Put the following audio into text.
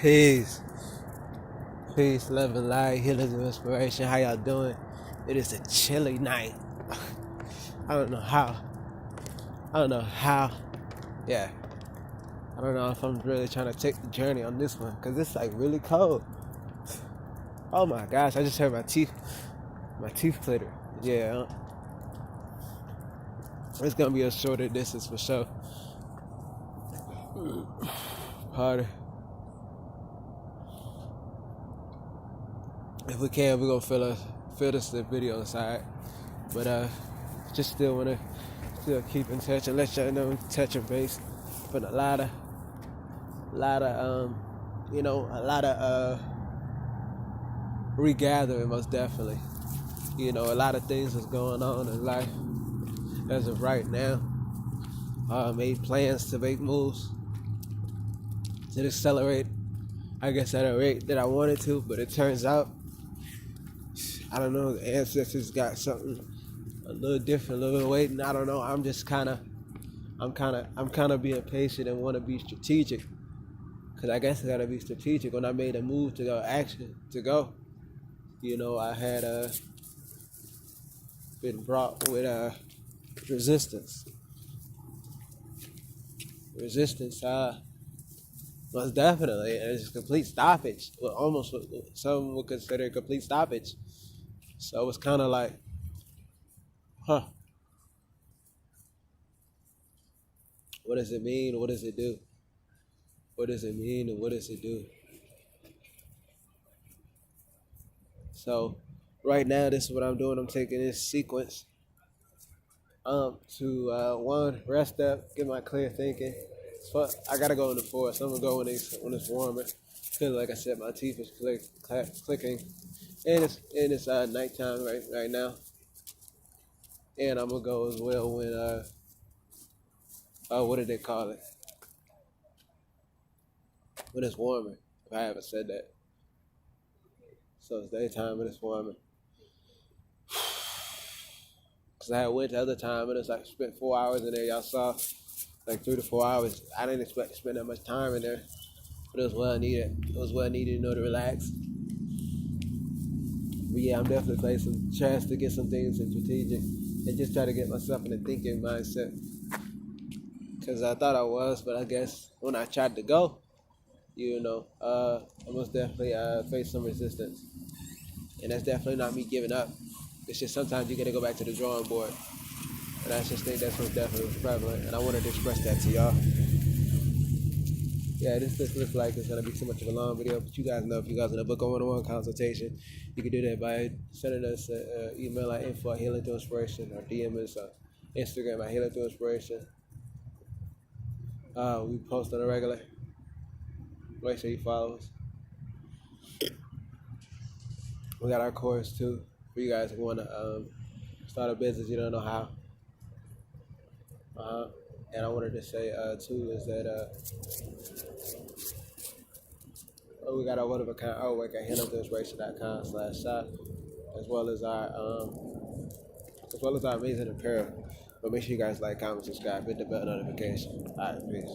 Peace. Peace, love and light, healing and inspiration. How y'all doing? It is a chilly night. I don't know how. Yeah. I don't know if I'm really trying to take the journey on this one, because it's like really cold. Oh my gosh, I just heard my teeth clitter. Yeah. It's gonna be a shorter distance for sure. Harder. If we can, we're gonna fill this video aside. But just still wanna keep in touch and let y'all know, touching base. But a lot of regathering, most definitely. A lot of things is going on in life as of right now. Made plans to make moves to accelerate, I guess, at a rate that I wanted to, but it turns out, I don't know, the ancestors got something a little different, a little waiting. I don't know. I'm kind of being patient and want to be strategic, because I guess I gotta be strategic. When I made a move to go I had been brought with resistance. Most definitely, and it's a complete stoppage. Well, almost what some would consider a complete stoppage. So it's kind of like, what does it mean? What does it do? What does it mean and what does it do? So right now, this is what I'm doing. I'm taking this sequence to one, rest up, get my clear thinking. So I gotta go in the forest. I'm gonna go when it's warmer. Cause like I said, my teeth is clicking, and it's nighttime right now. And I'm gonna go as well when what did they call it? When it's warmer. If I haven't said that. So it's daytime and it's warmer. Cause I went the other time and it's like spent 4 hours in there. Y'all saw, like 3 to 4 hours. I didn't expect to spend that much time in there, but it was well needed. It was well needed, to relax. But yeah, I'm definitely playing some chance to get some things in strategic and just try to get myself in a thinking mindset. Cause I thought I was, but I guess when I tried to go, I most definitely faced some resistance. And that's definitely not me giving up. It's just sometimes you gotta go back to the drawing board. And I just think that's what's definitely prevalent. And I wanted to express that to y'all. Yeah, this looks like it's gonna be too much of a long video, but you guys know, if you guys want to book a one-on-one consultation, you can do that by sending us an email at info@healingthroughinspiration, or DM us on Instagram at healingthroughinspiration. We post on a regular. Make sure you follow us. We got our course too for you guys who want to start a business, you don't know how. And I wanted to say too is that we got our one-of-a-kind artwork at healingthroughinspiration.com/shop, as well as our amazing apparel. But make sure you guys like, comment, subscribe, hit the bell notification. All right, peace.